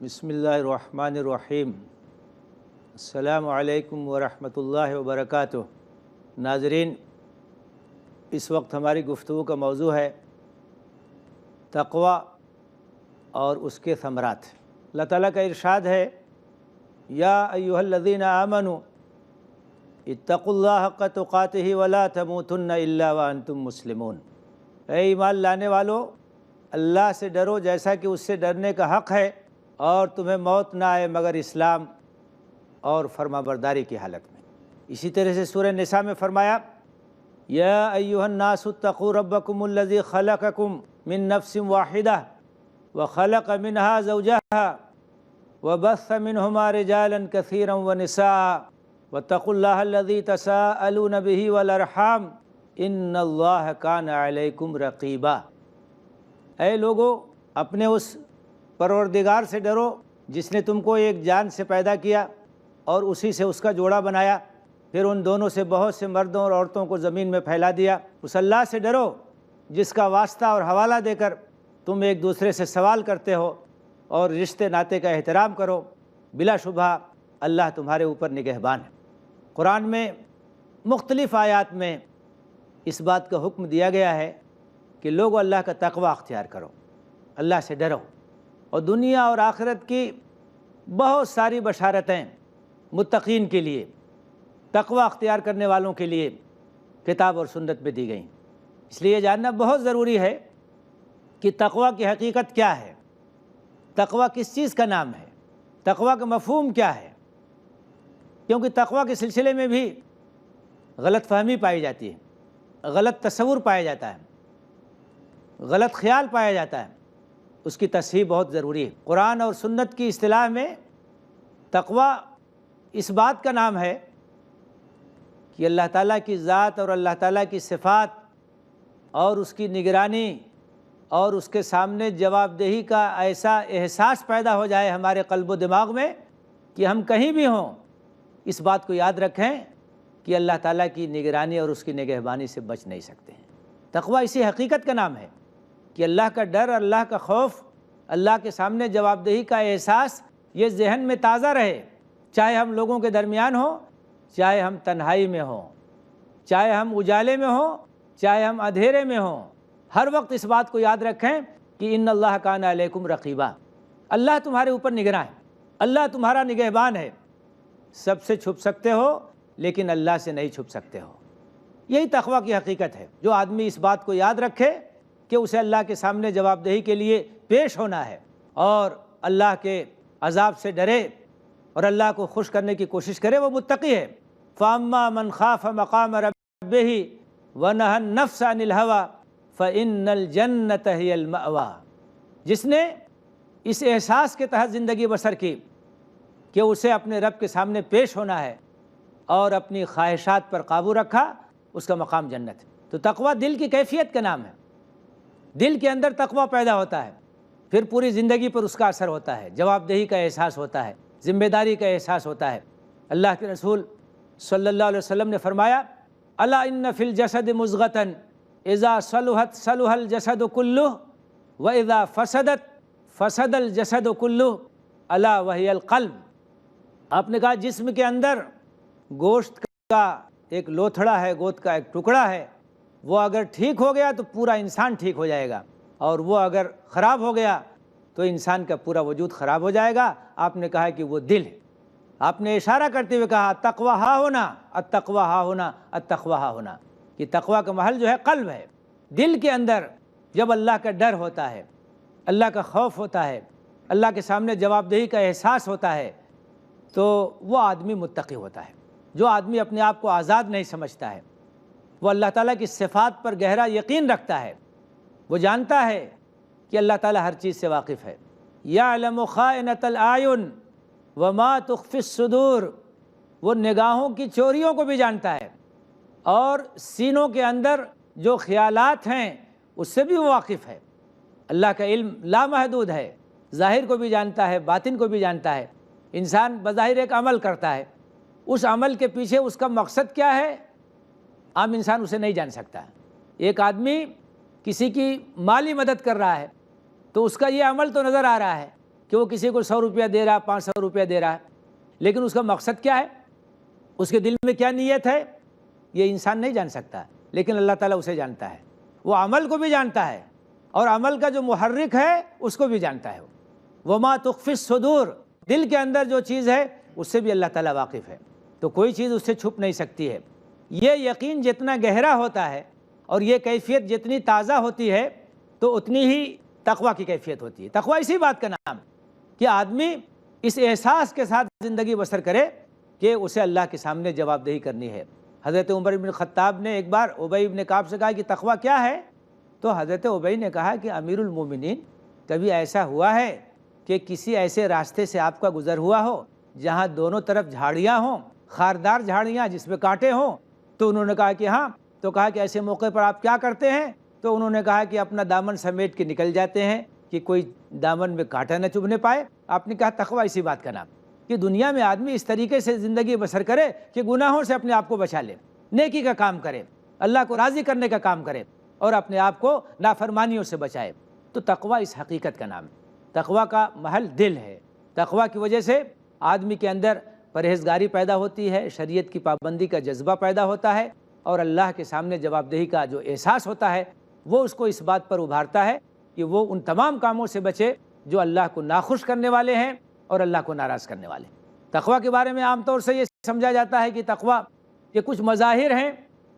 بسم اللہ الرحمن الرحیم۔ السلام علیکم ورحمۃ اللہ وبرکاتہ۔ ناظرین، اس وقت ہماری گفتگو کا موضوع ہے تقوی اور اس کے ثمرات۔ اللہ تعالیٰ کا ارشاد ہے، یا ایھا الذین آمنوا اتقوا اللہ حق تقاتہ ولا تموتن الا وانتم مسلمون۔ اے ایمان لانے والو، اللہ سے ڈرو جیسا کہ اس سے ڈرنے کا حق ہے، اور تمہیں موت نہ آئے مگر اسلام اور فرما برداری کی حالت میں۔ اسی طرح سے سورہ نساء میں فرمایا، یا ایھا الناس اتقوا ربکم الذی خلقکم من نفس واحدہ وخلق منها زوجها وبث منہما رجالا کثیرا ونساء واتقوا اللہ الذی تساءلون به والارحام ان اللہ کان علیکم رقیبا۔ اے لوگو، اپنے اس پروردگار سے ڈرو جس نے تم کو ایک جان سے پیدا کیا اور اسی سے اس کا جوڑا بنایا، پھر ان دونوں سے بہت سے مردوں اور عورتوں کو زمین میں پھیلا دیا۔ اس اللہ سے ڈرو جس کا واسطہ اور حوالہ دے کر تم ایک دوسرے سے سوال کرتے ہو، اور رشتے ناطے کا احترام کرو، بلا شبہ اللہ تمہارے اوپر نگہبان ہے۔ قرآن میں مختلف آیات میں اس بات کا حکم دیا گیا ہے کہ لوگوں اللہ کا تقوی اختیار کرو، اللہ سے ڈرو، اور دنیا اور آخرت کی بہت ساری بشارتیں متقین کے لیے، تقوی اختیار کرنے والوں کے لیے کتاب اور سنت میں دی گئیں۔ اس لیے جاننا بہت ضروری ہے کہ تقوی کی حقیقت کیا ہے، تقوی کس چیز کا نام ہے، تقوی کا مفہوم کیا ہے، کیونکہ تقوی کے سلسلے میں بھی غلط فہمی پائی جاتی ہے، غلط تصور پایا جاتا ہے، غلط خیال پایا جاتا ہے۔ اس کی تصحیح بہت ضروری ہے۔ قرآن اور سنت کی اصطلاح میں تقوی اس بات کا نام ہے کہ اللہ تعالیٰ کی ذات اور اللہ تعالیٰ کی صفات اور اس کی نگرانی اور اس کے سامنے جواب دہی کا ایسا احساس پیدا ہو جائے ہمارے قلب و دماغ میں کہ ہم کہیں بھی ہوں اس بات کو یاد رکھیں کہ اللہ تعالیٰ کی نگرانی اور اس کی نگہبانی سے بچ نہیں سکتے ہیں۔ تقوی اسی حقیقت کا نام ہے کہ اللہ کا ڈر، اللہ کا خوف، اللہ کے سامنے جواب دہی کا احساس یہ ذہن میں تازہ رہے، چاہے ہم لوگوں کے درمیان ہوں، چاہے ہم تنہائی میں ہوں، چاہے ہم اجالے میں ہوں، چاہے ہم اندھیرے میں ہوں، ہر وقت اس بات کو یاد رکھیں کہ ان اللہ کان علیکم رقیبا، اللہ تمہارے اوپر نگراں ہے، اللہ تمہارا نگہبان ہے۔ سب سے چھپ سکتے ہو لیکن اللہ سے نہیں چھپ سکتے ہو۔ یہی تقوی کی حقیقت ہے۔ جو آدمی اس بات کو یاد رکھے کہ اسے اللہ کے سامنے جواب دہی کے لیے پیش ہونا ہے، اور اللہ کے عذاب سے ڈرے اور اللہ کو خوش کرنے کی کوشش کرے، وہ متقی ہے۔ فَأَمَّا مَنْ خَافَ مَقَامَ رَبِّهِ وَنَهَى النَّفْسَ عَنِ الْهَوَىٰ فَإِنَّ الْجَنَّةَ هِيَ الْمَأْوَىٰ۔ جس نے اس احساس کے تحت زندگی بسر کی کہ اسے اپنے رب کے سامنے پیش ہونا ہے اور اپنی خواہشات پر قابو رکھا، اس کا مقام جنت ہے۔ تو تقوی دل کی کیفیت کا نام ہے۔ دل کے اندر تقوی پیدا ہوتا ہے، پھر پوری زندگی پر اس کا اثر ہوتا ہے، جواب دہی کا احساس ہوتا ہے، ذمہ داری کا احساس ہوتا ہے۔ اللہ کے رسول صلی اللہ علیہ وسلم نے فرمایا، الا ان فی الجسد مضغۃ اذا صلحت صلح الجسد کلہ واذا فسدت فسد الجسد کلہ الا وہی القلب۔ آپ نے کہا جسم کے اندر گوشت کا ایک لوتھڑا ہے، گوشت کا ایک ٹکڑا ہے، وہ اگر ٹھیک ہو گیا تو پورا انسان ٹھیک ہو جائے گا، اور وہ اگر خراب ہو گیا تو انسان کا پورا وجود خراب ہو جائے گا۔ آپ نے کہا کہ وہ دل ہے۔ آپ نے اشارہ کرتے ہوئے کہا التقوی ہا ہونا، التقوی ہا ہونا، التقوی ہا ہونا، کہ تقوی کا محل جو ہے قلب ہے۔ دل کے اندر جب اللہ کا ڈر ہوتا ہے، اللہ کا خوف ہوتا ہے، اللہ کے سامنے جواب دہی کا احساس ہوتا ہے، تو وہ آدمی متقی ہوتا ہے۔ جو آدمی اپنے آپ کو آزاد نہیں سمجھتا ہے، وہ اللہ تعالیٰ کی صفات پر گہرا یقین رکھتا ہے، وہ جانتا ہے کہ اللہ تعالیٰ ہر چیز سے واقف ہے۔ یعلم خائنۃ الاعین وما تخفی الصدور، وہ نگاہوں کی چوریوں کو بھی جانتا ہے، اور سینوں کے اندر جو خیالات ہیں اس سے بھی وہ واقف ہے۔ اللہ کا علم لامحدود ہے، ظاہر کو بھی جانتا ہے، باطن کو بھی جانتا ہے۔ انسان بظاہر ایک عمل کرتا ہے، اس عمل کے پیچھے اس کا مقصد کیا ہے عام انسان اسے نہیں جان سکتا۔ ایک آدمی کسی کی مالی مدد کر رہا ہے تو اس کا یہ عمل تو نظر آ رہا ہے کہ کہ وہ کسی کو 100 روپیہ دے رہا ہے، 500 روپیہ دے رہا ہے، لیکن اس کا مقصد کیا ہے، اس کے دل میں کیا نیت ہے، یہ انسان نہیں جان سکتا، لیکن اللہ تعالیٰ اسے جانتا ہے۔ وہ عمل کو بھی جانتا ہے اور عمل کا جو محرک ہے اس کو بھی جانتا ہے۔ وما تخفی الصدور، دل کے اندر جو چیز ہے اس سے بھی اللہ تعالیٰ واقف ہے، تو کوئی چیز اس سے چھپ نہیں سکتی ہے۔ یہ یقین جتنا گہرا ہوتا ہے اور یہ کیفیت جتنی تازہ ہوتی ہے تو اتنی ہی تقویٰ کی کیفیت ہوتی ہے۔ تقویٰ اسی بات کا نام ہے کہ آدمی اس احساس کے ساتھ زندگی بسر کرے کہ اسے اللہ کے سامنے جواب دہی کرنی ہے۔ حضرت عمر بن خطاب نے ایک بار ابی بن کعب سے کہا کہ تقویٰ کیا ہے؟ تو حضرت ابی نے کہا کہ امیر المومنین، کبھی ایسا ہوا ہے کہ کسی ایسے راستے سے آپ کا گزر ہوا ہو جہاں دونوں طرف جھاڑیاں ہوں، خاردار جھاڑیاں جس میں کانٹے ہوں؟ تو انہوں نے کہا کہ ہاں۔ تو کہا کہ ایسے موقع پر آپ کیا کرتے ہیں؟ تو انہوں نے کہا کہ اپنا دامن سمیٹ کے نکل جاتے ہیں کہ کوئی دامن میں کانٹا نہ چبھنے پائے۔ آپ نے کہا تقویٰ اسی بات کا نام کہ دنیا میں آدمی اس طریقے سے زندگی بسر کرے کہ گناہوں سے اپنے آپ کو بچا لے، نیکی کا کام کرے، اللہ کو راضی کرنے کا کام کرے اور اپنے آپ کو نافرمانیوں سے بچائے۔ تو تقویٰ اس حقیقت کا نام ہے۔ تقویٰ کا محل دل ہے۔ تقویٰ کی وجہ سے آدمی کے اندر پرہیزگاری پیدا ہوتی ہے، شریعت کی پابندی کا جذبہ پیدا ہوتا ہے، اور اللہ کے سامنے جواب دہی کا جو احساس ہوتا ہے وہ اس کو اس بات پر ابھارتا ہے کہ وہ ان تمام کاموں سے بچے جو اللہ کو ناخوش کرنے والے ہیں اور اللہ کو ناراض کرنے والے ہیں۔ تقویٰ کے بارے میں عام طور سے یہ سمجھا جاتا ہے کہ تقویٰ کے کچھ مظاہر ہیں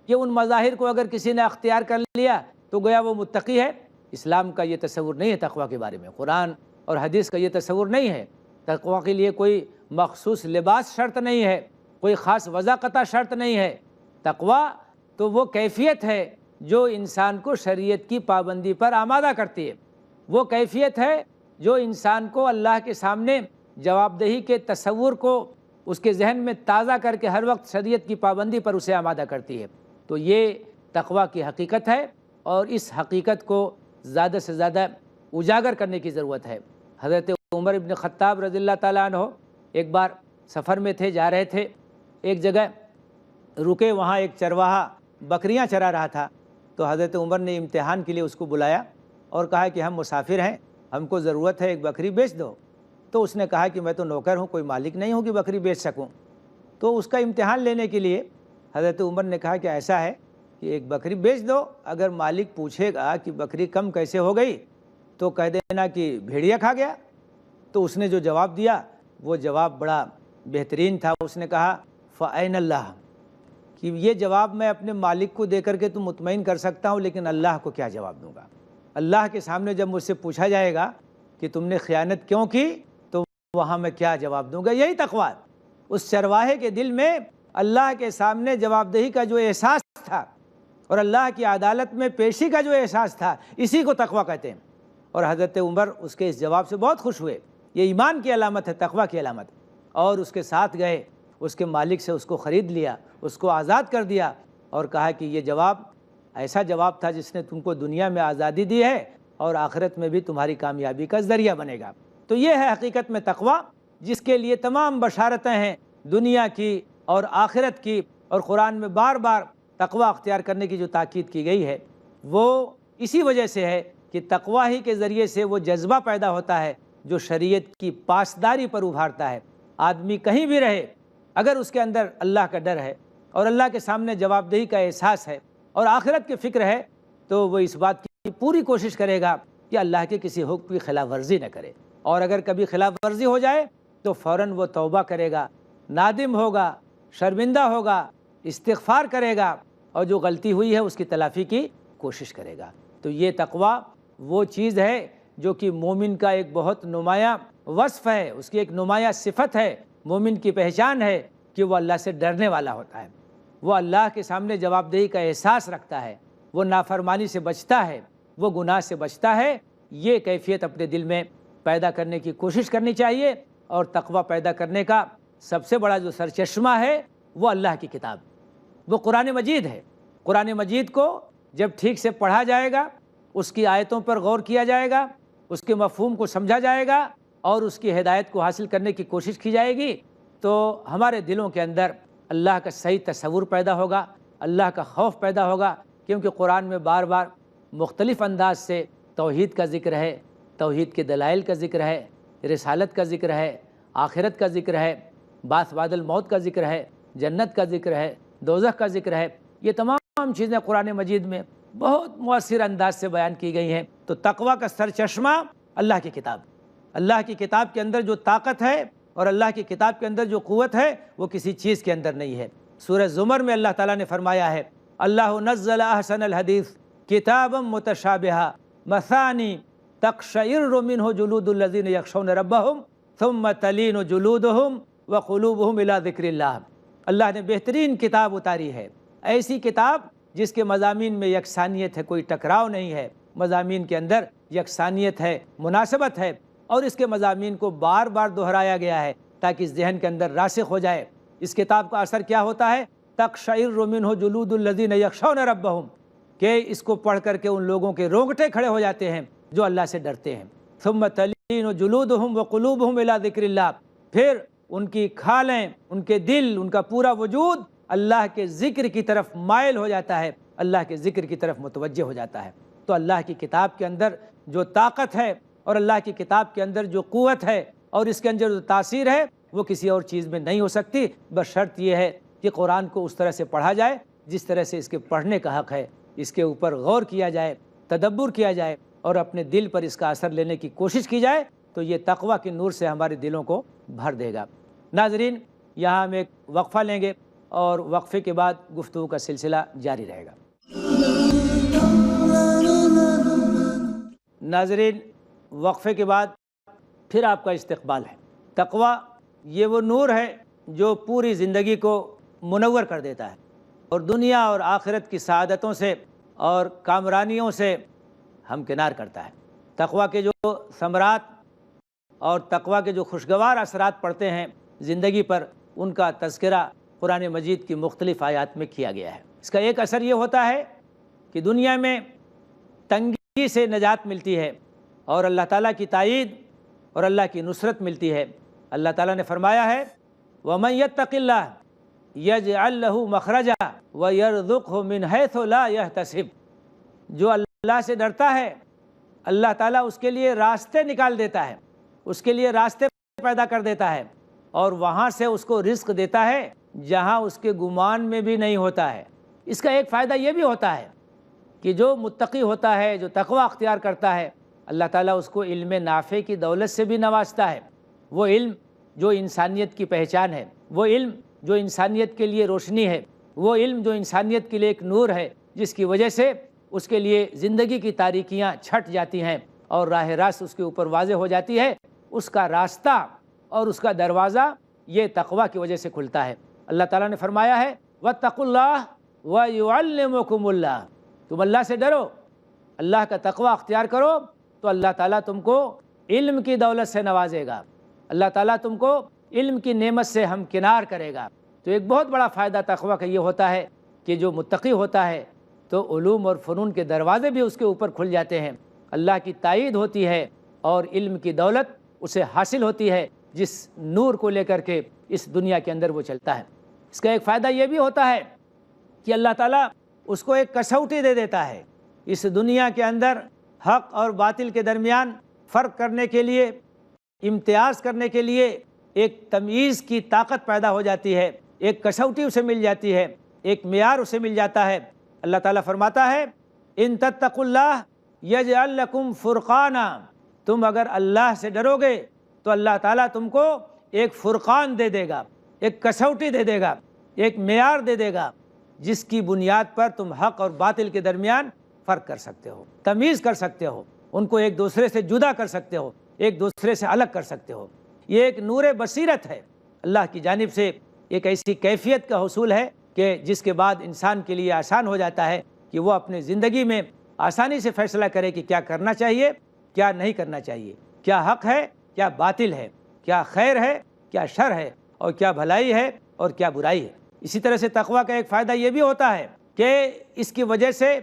کہ ان مظاہر کو اگر کسی نے اختیار کر لیا تو گویا وہ متقی ہے۔ اسلام کا یہ تصور نہیں ہے تقویٰ کے بارے میں، قرآن اور حدیث کا یہ تصور نہیں ہے۔ تقویٰ کے لیے کوئی مخصوص لباس شرط نہیں ہے، کوئی خاص وضاقتہ شرط نہیں ہے۔ تقویٰ تو وہ کیفیت ہے جو انسان کو شریعت کی پابندی پر آمادہ کرتی ہے، وہ کیفیت ہے جو انسان کو اللہ کے سامنے جواب دہی کے تصور کو اس کے ذہن میں تازہ کر کے ہر وقت شریعت کی پابندی پر اسے آمادہ کرتی ہے۔ تو یہ تقویٰ کی حقیقت ہے اور اس حقیقت کو زیادہ سے زیادہ اجاگر کرنے کی ضرورت ہے۔ حضرت عمر بن خطاب رضی اللہ تعالیٰ عنہ ایک بار سفر میں تھے، جا رہے تھے، ایک جگہ رکے، وہاں ایک چرواہا بکریاں چرا رہا تھا۔ تو حضرت عمر نے امتحان کے لیے اس کو بلایا اور کہا کہ ہم مسافر ہیں، ہم کو ضرورت ہے، ایک بکری بیچ دو۔ تو اس نے کہا کہ میں تو نوکر ہوں، کوئی مالک نہیں ہوں کہ بکری بیچ سکوں۔ تو اس کا امتحان لینے کے لیے حضرت عمر نے کہا کہ ایسا ہے کہ ایک بکری بیچ دو، اگر مالک پوچھے گا کہ بکری کم کیسے ہو گئی تو کہہ دینا کہ بھیڑیا کھا گیا۔ تو اس نے جو جواب دیا وہ جواب بڑا بہترین تھا۔ اس نے کہا فَأَيْنَ اللَّهُ، کہ یہ جواب میں اپنے مالک کو دے کر کے تو مطمئن کر سکتا ہوں، لیکن اللہ کو کیا جواب دوں گا؟ اللہ کے سامنے جب مجھ سے پوچھا جائے گا کہ تم نے خیانت کیوں کی تو وہاں میں کیا جواب دوں گا؟ یہی تقویٰ، اس چرواہے کے دل میں اللہ کے سامنے جواب دہی کا جو احساس تھا اور اللہ کی عدالت میں پیشی کا جو احساس تھا، اسی کو تقویٰ کہتے ہیں۔ اور حضرت عمر اس کے اس جواب سے بہت خوش ہوئے، یہ ایمان کی علامت ہے، تقویٰ کی علامت، اور اس کے ساتھ گئے، اس کے مالک سے اس کو خرید لیا، اس کو آزاد کر دیا اور کہا کہ یہ جواب ایسا جواب تھا جس نے تم کو دنیا میں آزادی دی ہے اور آخرت میں بھی تمہاری کامیابی کا ذریعہ بنے گا۔ تو یہ ہے حقیقت میں تقویٰ، جس کے لیے تمام بشارتیں ہیں دنیا کی اور آخرت کی، اور قرآن میں بار بار تقویٰ اختیار کرنے کی جو تاکید کی گئی ہے وہ اسی وجہ سے ہے کہ تقویٰ ہی کے ذریعے سے وہ جذبہ پیدا ہوتا ہے جو شریعت کی پاسداری پر ابھارتا ہے۔ آدمی کہیں بھی رہے، اگر اس کے اندر اللہ کا ڈر ہے اور اللہ کے سامنے جواب دہی کا احساس ہے اور آخرت کی فکر ہے تو وہ اس بات کی پوری کوشش کرے گا کہ اللہ کے کسی حکم کی خلاف ورزی نہ کرے، اور اگر کبھی خلاف ورزی ہو جائے تو فوراً وہ توبہ کرے گا، نادم ہوگا، شرمندہ ہوگا، استغفار کرے گا، اور جو غلطی ہوئی ہے اس کی تلافی کی کوشش کرے گا۔ تو یہ تقویٰ وہ چیز ہے جو کہ مومن کا ایک بہت نمایاں وصف ہے، اس کی ایک نمایاں صفت ہے، مومن کی پہچان ہے کہ وہ اللہ سے ڈرنے والا ہوتا ہے، وہ اللہ کے سامنے جواب دہی کا احساس رکھتا ہے، وہ نافرمانی سے بچتا ہے، وہ گناہ سے بچتا ہے۔ یہ کیفیت اپنے دل میں پیدا کرنے کی کوشش کرنی چاہیے، اور تقویٰ پیدا کرنے کا سب سے بڑا جو سرچشمہ ہے وہ اللہ کی کتاب، وہ قرآن مجید ہے۔ قرآن مجید کو جب ٹھیک سے پڑھا جائے گا، اس کی آیتوں پر غور کیا جائے گا، اس کے مفہوم کو سمجھا جائے گا اور اس کی ہدایت کو حاصل کرنے کی کوشش کی جائے گی، تو ہمارے دلوں کے اندر اللہ کا صحیح تصور پیدا ہوگا، اللہ کا خوف پیدا ہوگا، کیونکہ قرآن میں بار بار مختلف انداز سے توحید کا ذکر ہے، توحید کے دلائل کا ذکر ہے، رسالت کا ذکر ہے، آخرت کا ذکر ہے، بعث بعد الموت کا ذکر ہے، جنت کا ذکر ہے، دوزخ کا ذکر ہے۔ یہ تمام چیزیں قرآن مجید میں بہت مؤثر انداز سے بیان کی گئی ہیں۔ تو تقویٰ کا سرچشمہ اللہ کی کتاب، اللہ کی کتاب کے اندر جو طاقت ہے اور اللہ کی کتاب کے اندر جو قوت ہے وہ کسی چیز کے اندر نہیں ہے۔ سورہ زمر میں اللہ تعالیٰ نے فرمایا ہے، اللہ نزل احسن الحدیث کتابا متشابہا مثانی تقشعر منہ جلود الذین یخشون ربہم ثم تلین جلودہم وقلوبہم الی ذکر اللہ۔ اللہ نے بہترین کتاب اتاری ہے، ایسی کتاب جس کے مضامین میں یکسانیت ہے، کوئی ٹکراؤ نہیں ہے، مضامین کے اندر یکسانیت ہے، مناسبت ہے، اور اس کے مضامین کو بار بار دہرایا گیا ہے تاکہ اس ذہن کے اندر راسخ ہو جائے۔ اس کتاب کا اثر کیا ہوتا ہے؟ تقشعر منہ جلود الذین یخشون ربہم، کہ اس کو پڑھ کر کے ان لوگوں کے رونگٹے کھڑے ہو جاتے ہیں جو اللہ سے ڈرتے ہیں۔ ثم تلین جلودہم وقلوبہم الی ذکر اللہ، پھر ان کی کھالیں، ان کے دل، ان کا پورا وجود اللہ کے ذکر کی طرف مائل ہو جاتا ہے، اللہ کے ذکر کی طرف متوجہ ہو جاتا ہے۔ تو اللہ کی کتاب کے اندر جو طاقت ہے اور اللہ کی کتاب کے اندر جو قوت ہے اور اس کے اندر جو تاثیر ہے وہ کسی اور چیز میں نہیں ہو سکتی، بس شرط یہ ہے کہ قرآن کو اس طرح سے پڑھا جائے جس طرح سے اس کے پڑھنے کا حق ہے، اس کے اوپر غور کیا جائے، تدبر کیا جائے اور اپنے دل پر اس کا اثر لینے کی کوشش کی جائے، تو یہ تقویٰ کے نور سے ہمارے دلوں کو بھر دے گا۔ ناظرین، یہاں ہم ایک وقفہ لیں گے اور وقفے کے بعد گفتگو کا سلسلہ جاری رہے گا۔ ناظرین، وقفے کے بعد پھر آپ کا استقبال ہے۔ تقویٰ یہ وہ نور ہے جو پوری زندگی کو منور کر دیتا ہے اور دنیا اور آخرت کی سعادتوں سے اور کامرانیوں سے ہمکنار کرتا ہے۔ تقویٰ کے جو ثمرات اور تقویٰ کے جو خوشگوار اثرات پڑتے ہیں زندگی پر، ان کا تذکرہ قرآن مجید کی مختلف آیات میں کیا گیا ہے۔ اس کا ایک اثر یہ ہوتا ہے کہ دنیا میں تنگی سے نجات ملتی ہے اور اللہ تعالیٰ کی تائید اور اللہ کی نصرت ملتی ہے۔ اللہ تعالیٰ نے فرمایا ہے، وَمَن يَتَّقِ اللَّهَ يَجْعَل لَّهُ مَخْرَجًا وَيَرْزُقْهُ مِنْ حَيْثُ لَا يَحْتَسِبُ، جو اللہ سے ڈرتا ہے اللہ تعالیٰ اس کے لیے راستے نکال دیتا ہے، اس کے لیے راستے پیدا کر دیتا ہے اور وہاں سے اس کو رزق دیتا ہے جہاں اس کے گمان میں بھی نہیں ہوتا ہے۔ اس کا ایک فائدہ یہ بھی ہوتا ہے کہ جو متقی ہوتا ہے، جو تقویٰ اختیار کرتا ہے، اللہ تعالیٰ اس کو علم نافع کی دولت سے بھی نوازتا ہے۔ وہ علم جو انسانیت کی پہچان ہے، وہ علم جو انسانیت کے لیے روشنی ہے، وہ علم جو انسانیت کے لیے ایک نور ہے، جس کی وجہ سے اس کے لیے زندگی کی تاریکیاں چھٹ جاتی ہیں اور راہ راست اس کے اوپر واضح ہو جاتی ہے، اس کا راستہ اور اس کا دروازہ یہ تقویٰ کی وجہ سے کھلتا ہے۔ اللہ تعالیٰ نے فرمایا ہے، وَاتَّقُوا اللَّهَ وَيُعَلِّمُكُمُ اللَّهُ، تم اللہ سے ڈرو، اللہ کا تقویٰ اختیار کرو تو اللہ تعالیٰ تم کو علم کی دولت سے نوازے گا، اللہ تعالیٰ تم کو علم کی نعمت سے ہمکنار کرے گا۔ تو ایک بہت بڑا فائدہ تقویٰ کا یہ ہوتا ہے کہ جو متقی ہوتا ہے تو علوم اور فنون کے دروازے بھی اس کے اوپر کھل جاتے ہیں، اللہ کی تائید ہوتی ہے اور علم کی دولت اسے حاصل ہوتی ہے جس نور کو لے کر کے اس دنیا کے اندر وہ چلتا ہے۔ اس کا ایک فائدہ یہ بھی ہوتا ہے کہ اللہ تعالیٰ اس کو ایک کسوٹی دے دیتا ہے، اس دنیا کے اندر حق اور باطل کے درمیان فرق کرنے کے لیے، امتیاز کرنے کے لیے ایک تمیز کی طاقت پیدا ہو جاتی ہے، ایک کسوٹی اسے مل جاتی ہے، ایک معیار اسے مل جاتا ہے۔ اللہ تعالیٰ فرماتا ہے، ان تتقوا اللہ یجعل لکم فرقانا، تم اگر اللہ سے ڈرو گے تو اللہ تعالیٰ تم کو ایک فرقان دے دے گا، ایک کسوٹی دے دے گا، ایک معیار دے دے گا جس کی بنیاد پر تم حق اور باطل کے درمیان فرق کر سکتے ہو، تمیز کر سکتے ہو، ان کو ایک دوسرے سے جدا کر سکتے ہو، ایک دوسرے سے الگ کر سکتے ہو۔ یہ ایک نور بصیرت ہے، اللہ کی جانب سے ایک ایسی کیفیت کا حصول ہے کہ جس کے بعد انسان کے لیے آسان ہو جاتا ہے کہ وہ اپنے زندگی میں آسانی سے فیصلہ کرے کہ کیا کرنا چاہیے، کیا نہیں کرنا چاہیے، کیا حق ہے، کیا باطل ہے، کیا خیر ہے، کیا شر ہے، اور کیا بھلائی ہے اور کیا برائی ہے۔ اسی طرح سے تقویٰ کا ایک فائدہ یہ بھی ہوتا ہے کہ اس کی وجہ سے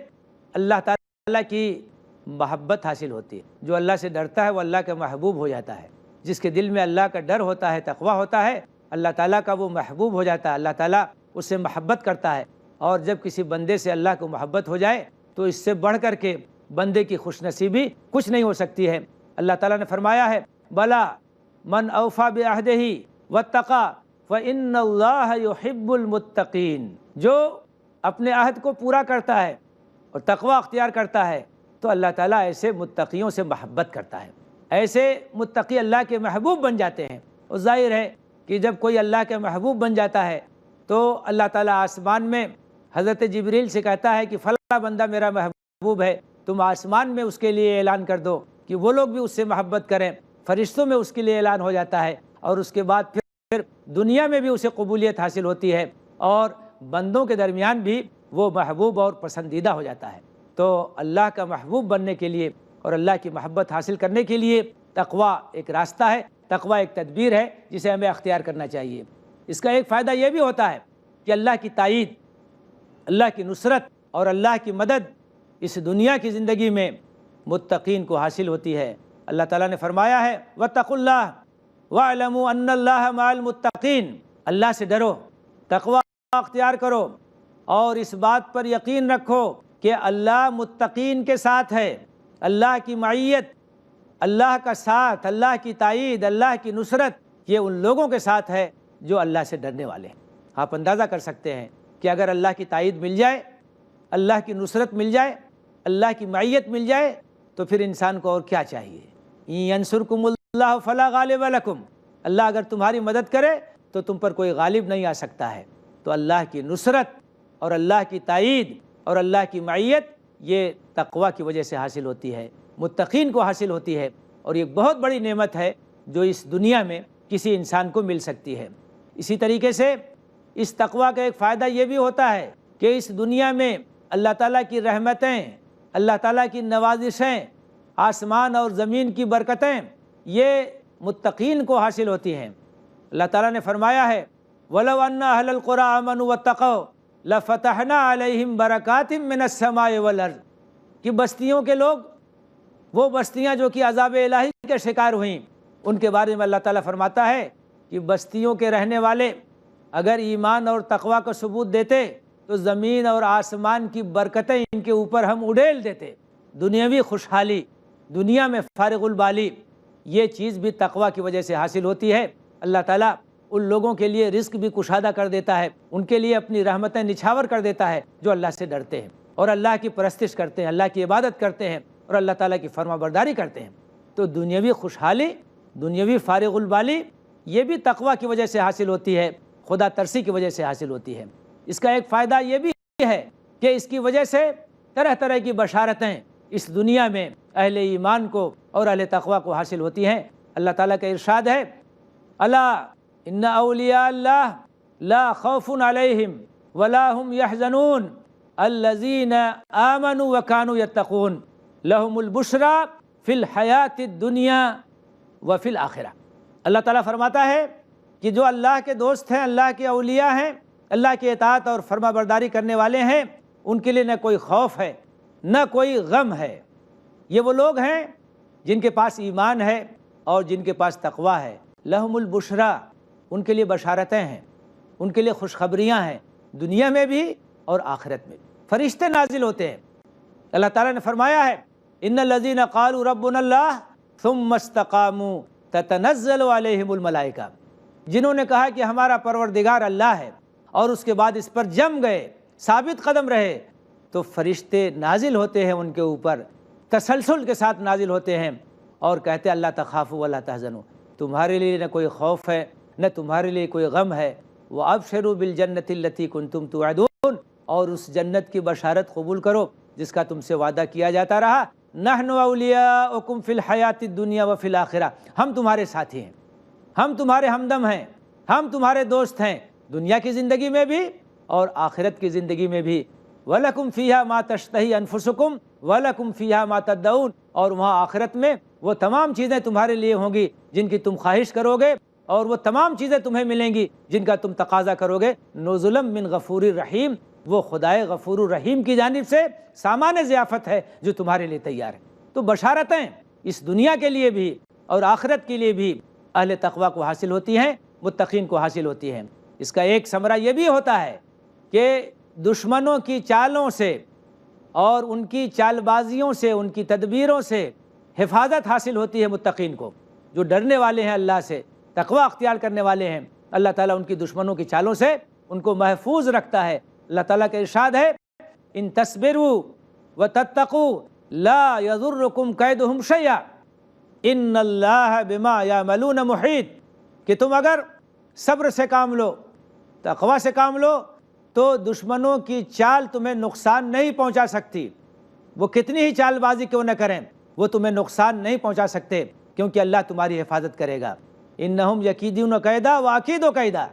اللہ تعالیٰ کی محبت حاصل ہوتی ہے۔ جو اللہ سے ڈرتا ہے وہ اللہ کا محبوب ہو جاتا ہے، جس کے دل میں اللہ کا ڈر ہوتا ہے، تقویٰ ہوتا ہے، اللہ تعالیٰ کا وہ محبوب ہو جاتا ہے، اللہ تعالیٰ اس سے محبت کرتا ہے۔ اور جب کسی بندے سے اللہ کو محبت ہو جائے تو اس سے بڑھ کر کے بندے کی خوش نصیبی کچھ نہیں ہو سکتی ہے۔ اللہ تعالیٰ نے فرمایا ہے، بلا من اوفی بعہدہ واتقی فإن اللہ یحب المتقین، جو اپنے عہد کو پورا کرتا ہے اور تقوی اختیار کرتا ہے تو اللہ تعالیٰ ایسے متقیوں سے محبت کرتا ہے، ایسے متقی اللہ کے محبوب بن جاتے ہیں۔ اور ظاہر ہے کہ جب کوئی اللہ کے محبوب بن جاتا ہے تو اللہ تعالیٰ آسمان میں حضرت جبریل سے کہتا ہے کہ فلاں بندہ میرا محبوب ہے، تم آسمان میں اس کے لیے اعلان کر دو کہ وہ لوگ بھی اس سے محبت کریں۔ فرشتوں میں اس کے لیے اعلان ہو جاتا ہے، اور اس کے بعد پھر دنیا میں بھی اسے قبولیت حاصل ہوتی ہے، اور بندوں کے درمیان بھی وہ محبوب اور پسندیدہ ہو جاتا ہے۔ تو اللہ کا محبوب بننے کے لیے اور اللہ کی محبت حاصل کرنے کے لیے تقوی ایک راستہ ہے، تقوی ایک تدبیر ہے جسے ہمیں اختیار کرنا چاہیے۔ اس کا ایک فائدہ یہ بھی ہوتا ہے کہ اللہ کی تائید، اللہ کی نصرت اور اللہ کی مدد اس دنیا کی زندگی میں متقین کو حاصل ہوتی ہے۔ اللہ تعالیٰ نے فرمایا ہے واتقوا اللہ واعلموا ان اللہ مع المتقین، اللہ سے ڈرو، تقوی اختیار کرو اور اس بات پر یقین رکھو کہ اللہ متقین کے ساتھ ہے۔ اللہ کی معیت، اللہ کا ساتھ، اللہ کی تائید، اللہ کی نصرت یہ ان لوگوں کے ساتھ ہے جو اللہ سے ڈرنے والے ہیں۔ آپ اندازہ کر سکتے ہیں کہ اگر اللہ کی تائید مل جائے، اللہ کی نصرت مل جائے، اللہ کی معیت مل جائے تو پھر انسان کو اور کیا چاہیے؟ ینصرکم اللہ فلا غالب لکم، اللہ اگر تمہاری مدد کرے تو تم پر کوئی غالب نہیں آ سکتا ہے۔ تو اللہ کی نصرت اور اللہ کی تائید اور اللہ کی معیت یہ تقوی کی وجہ سے حاصل ہوتی ہے، متقین کو حاصل ہوتی ہے، اور یہ بہت بڑی نعمت ہے جو اس دنیا میں کسی انسان کو مل سکتی ہے۔ اسی طریقے سے اس تقوی کا ایک فائدہ یہ بھی ہوتا ہے کہ اس دنیا میں اللہ تعالیٰ کی رحمتیں، اللہ تعالیٰ کی نوازشیں، آسمان اور زمین کی برکتیں یہ متقین کو حاصل ہوتی ہیں۔ اللہ تعالیٰ نے فرمایا ہے وَلَوْ أَنَّ أَهْلَ الْقُرَىٰ آمَنُوا وَاتَّقَوْا لَفَتَحْنَا عَلَيْهِمْ بَرَكَاتٍ مِّنَ السَّمَاءِ وَالْأَرْضِ، کہ بستیوں کے لوگ، وہ بستیاں جو کہ عذاب الہی کے شکار ہوئیں، ان کے بارے میں اللہ تعالیٰ فرماتا ہے کہ بستیوں کے رہنے والے اگر ایمان اور تقوی کا ثبوت دیتے تو زمین اور آسمان کی برکتیں ان کے اوپر ہم اڈیل دیتے۔ دنیاوی خوشحالی، دنیا میں فارغ البالی، یہ چیز بھی تقوی کی وجہ سے حاصل ہوتی ہے۔ اللہ تعالیٰ ان لوگوں کے لیے رزق بھی کشادہ کر دیتا ہے، ان کے لیے اپنی رحمتیں نچھاور کر دیتا ہے جو اللہ سے ڈرتے ہیں اور اللہ کی پرستش کرتے ہیں، اللہ کی عبادت کرتے ہیں اور اللہ تعالیٰ کی فرما برداری کرتے ہیں۔ تو دنیاوی خوشحالی، دنیاوی فارغ البالی یہ بھی تقوی کی وجہ سے حاصل ہوتی ہے، خدا ترسی کی وجہ سے حاصل ہوتی ہے۔ اس کا ایک فائدہ یہ بھی ہے کہ اس کی وجہ سے طرح طرح کی بشارتیں اس دنیا میں اہل ایمان کو اور اہل تقوی کو حاصل ہوتی ہیں۔ اللہ تعالیٰ کا ارشاد ہے الا ان اولیاء اللہ لا خوف علیہم ولا هم يحزنون الذین آمنوا وكانوا يتقون لهم البشرى فی الحیات الدنیا وفی الآخرہ۔ اللہ تعالیٰ فرماتا ہے کہ جو اللہ کے دوست ہیں، اللہ کے اولیاء ہیں، اللہ کی اطاعت اور فرما برداری کرنے والے ہیں، ان کے لیے نہ کوئی خوف ہے نہ کوئی غم ہے۔ یہ وہ لوگ ہیں جن کے پاس ایمان ہے اور جن کے پاس تقوی ہے۔ لہم البشریٰ، ان کے لیے بشارتیں ہیں، ان کے لیے خوشخبریاں ہیں، دنیا میں بھی اور آخرت میں بھی۔ فرشتے نازل ہوتے ہیں۔ اللہ تعالیٰ نے فرمایا ہے ان الذین قالوا ربنا اللہ ثم استقاموا تتنزل علیہم الملائکہ، جنہوں نے کہا کہ ہمارا پروردگار اللہ ہے اور اس کے بعد اس پر جم گئے، ثابت قدم رہے، تو فرشتے نازل ہوتے ہیں ان کے اوپر، تسلسل کے ساتھ نازل ہوتے ہیں اور کہتے ہیں اللہ تخافوا ولا تحزنوا، تمہارے لیے نہ کوئی خوف ہے نہ تمہارے لیے کوئی غم ہے، وابشروا بالجنۃ التی کنتم توعدون، اور اس جنت کی بشارت قبول کرو جس کا تم سے وعدہ کیا جاتا رہا۔ نحن اولیاؤکم فی الحیات الدنیا وفی الآخرہ، ہم تمہارے ساتھی ہیں، ہم تمہارے ہمدم ہیں، ہم تمہارے دوست ہیں، دنیا کی زندگی میں بھی اور آخرت کی زندگی میں بھی۔ وَلَكُمْ فِيهَا مَا تَشْتَهِي أَنفُسُكُمْ وَلَكُمْ فِيهَا مَا تَدَّعُونَ، اور وہاں آخرت میں وہ تمام چیزیں تمہارے لیے ہوں گی جن کی تم خواہش کرو گے، اور وہ تمام چیزیں تمہیں ملیں گی جن کا تم تقاضا کرو گے۔ نُزُلًا مِّن غَفُورٍ رَحِيمٍ، وہ خدائے غفور الرحیم کی جانب سے سامان ضیافت ہے جو تمہارے لیے تیار ہے۔ تو بشارتیں اس دنیا کے لیے بھی اور آخرت کے لیے بھی اہل تقوی کو حاصل ہوتی ہیں، متقین کو حاصل ہوتی ہیں۔ اس کا ایک ثمرہ یہ بھی ہوتا ہے کہ دشمنوں کی چالوں سے اور ان کی چال بازیوں سے، ان کی تدبیروں سے حفاظت حاصل ہوتی ہے متقین کو۔ جو ڈرنے والے ہیں اللہ سے، تقوی اختیار کرنے والے ہیں، اللہ تعالیٰ ان کی دشمنوں کی چالوں سے ان کو محفوظ رکھتا ہے۔ اللہ تعالیٰ کا ارشاد ہے ان تصبروا وتتقوا لا یضرکم کیدہم شیئا ان اللہ بما یعملون محیط، کہ تم اگر صبر سے کام لو، تقوی سے کام لو، تو دشمنوں کی چال تمہیں نقصان نہیں پہنچا سکتی۔ وہ کتنی ہی چال بازی کیوں نہ کریں، وہ تمہیں نقصان نہیں پہنچا سکتے، کیونکہ اللہ تمہاری حفاظت کرے گا۔ انہم یکیدون کیدا واکید کیدا،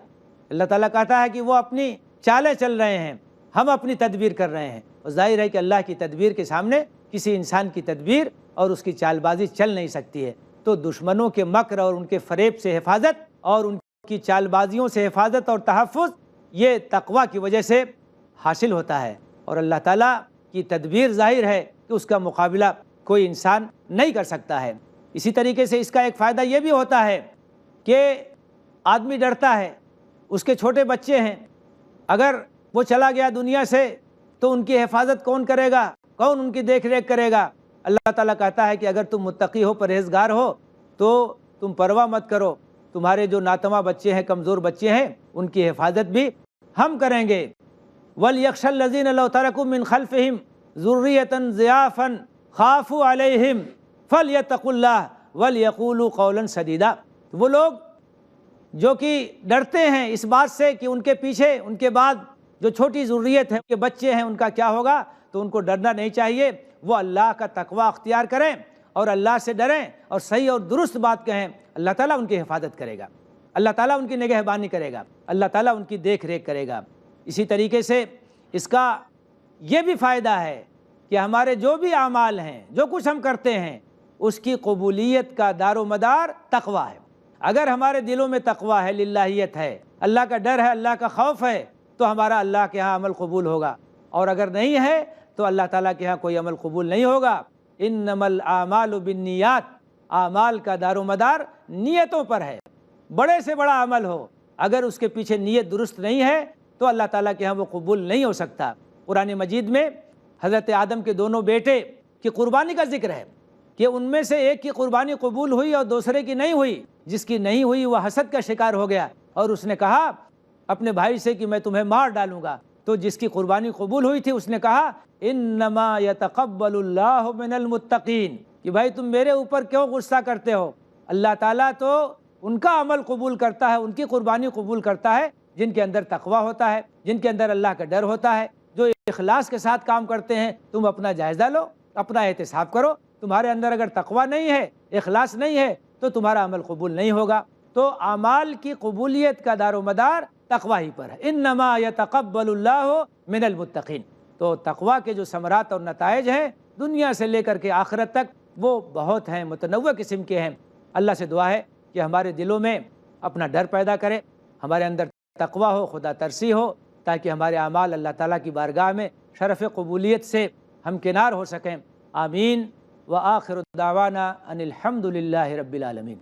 اللہ تعالیٰ کہتا ہے کہ وہ اپنی چالیں چل رہے ہیں، ہم اپنی تدبیر کر رہے ہیں۔ اور ظاہر ہے کہ اللہ کی تدبیر کے سامنے کسی انسان کی تدبیر اور اس کی چال بازی چل نہیں سکتی ہے۔ تو دشمنوں کے مکر اور ان کے فریب سے حفاظت اور ان کی چال بازیوں سے حفاظت اور تحفظ یہ تقوی کی وجہ سے حاصل ہوتا ہے، اور اللہ تعالیٰ کی تدبیر ظاہر ہے کہ اس کا مقابلہ کوئی انسان نہیں کر سکتا ہے۔ اسی طریقے سے اس کا ایک فائدہ یہ بھی ہوتا ہے کہ آدمی ڈرتا ہے، اس کے چھوٹے بچے ہیں، اگر وہ چلا گیا دنیا سے تو ان کی حفاظت کون کرے گا، کون ان کی دیکھ ریکھ کرے گا؟ اللہ تعالیٰ کہتا ہے کہ اگر تم متقی ہو، پرہیزگار ہو، تو تم پرواہ مت کرو، تمہارے جو ناتواں بچے ہیں، کمزور بچے ہیں، ان کی حفاظت بھی ہم کریں گے۔ وَلْيَخْشَ الَّذِينَ لَوْ تَرَكُوا مِنْ خَلْفِهِمْ ذُرِّيَّةً ضِعَافًا خَافُوا عَلَيْهِمْ فَلْيَتَّقُوا اللَّهَ وَلْيَقُولُوا قَوْلًا سَدِيدًا، وہ لوگ جو کہ ڈرتے ہیں اس بات سے کہ ان کے پیچھے، ان کے بعد جو چھوٹی ذریت ہے، ان کے بچے ہیں، ان کا کیا ہوگا، تو ان کو ڈرنا نہیں چاہیے۔ وہ اللہ کا تقوی اختیار کریں اور اللہ سے ڈریں اور صحیح اور درست بات کہیں، اللہ تعالیٰ ان کی حفاظت کرے گا، اللہ تعالیٰ ان کی نگہبانی کرے گا، اللہ تعالیٰ ان کی دیکھ ریکھ کرے گا۔ اسی طریقے سے اس کا یہ بھی فائدہ ہے کہ ہمارے جو بھی اعمال ہیں، جو کچھ ہم کرتے ہیں، اس کی قبولیت کا دار و مدار تقوی ہے۔ اگر ہمارے دلوں میں تقوی ہے، للہیت ہے، اللہ کا ڈر ہے، اللہ کا خوف ہے، تو ہمارا اللہ کے ہاں عمل قبول ہوگا، اور اگر نہیں ہے تو اللہ تعالیٰ کے ہاں کوئی عمل قبول نہیں ہوگا۔ انما الاعمال بالنیات، اعمال کا دار و مدار نیتوں پر ہے۔ بڑے سے بڑا عمل ہو، اگر اس کے پیچھے نیت درست نہیں ہے تو اللہ تعالیٰ کے ہاں وہ قبول نہیں ہو سکتا۔ قرآن مجید میں حضرت آدم کے دونوں بیٹے کی قربانی کا ذکر ہے کہ ان میں سے ایک کی قربانی قبول ہوئی اور دوسرے کی نہیں ہوئی۔ جس کی نہیں ہوئی وہ حسد کا شکار ہو گیا اور اس نے کہا اپنے بھائی سے کہ میں تمہیں مار ڈالوں گا، تو جس کی قربانی قبول ہوئی تھی اس نے کہا انما یتقبل اللہ من المتقین، کہ بھائی تم میرے اوپر کیوں غصہ کرتے ہو، اللہ تعالیٰ تو ان کا عمل قبول کرتا ہے، ان کی قربانی قبول کرتا ہے جن کے اندر تقوی ہوتا ہے، جن کے اندر اللہ کا ڈر ہوتا ہے، جو اخلاص کے ساتھ کام کرتے ہیں۔ تم اپنا جائزہ لو، اپنا احتساب کرو، تمہارے اندر اگر تقوی نہیں ہے، اخلاص نہیں ہے، تو تمہارا عمل قبول نہیں ہوگا۔ تو اعمال کی قبولیت کا دار و مدار تقوی ہی پر ہے۔ انما یتقبل اللہ من المتقین، تو تقوی کے جو ثمرات اور نتائج ہیں دنیا سے لے کر کے آخرت تک وہ بہت ہیں، متنوع قسم کے ہیں۔ اللہ سے دعا ہے کہ ہمارے دلوں میں اپنا ڈر پیدا کرے، ہمارے اندر تقوی ہو، خدا ترسی ہو، تاکہ ہمارے اعمال اللہ تعالیٰ کی بارگاہ میں شرف قبولیت سے ہمکنار ہو سکیں۔ آمین۔ وآخر دعوانا ان الحمد للہ رب العالمین۔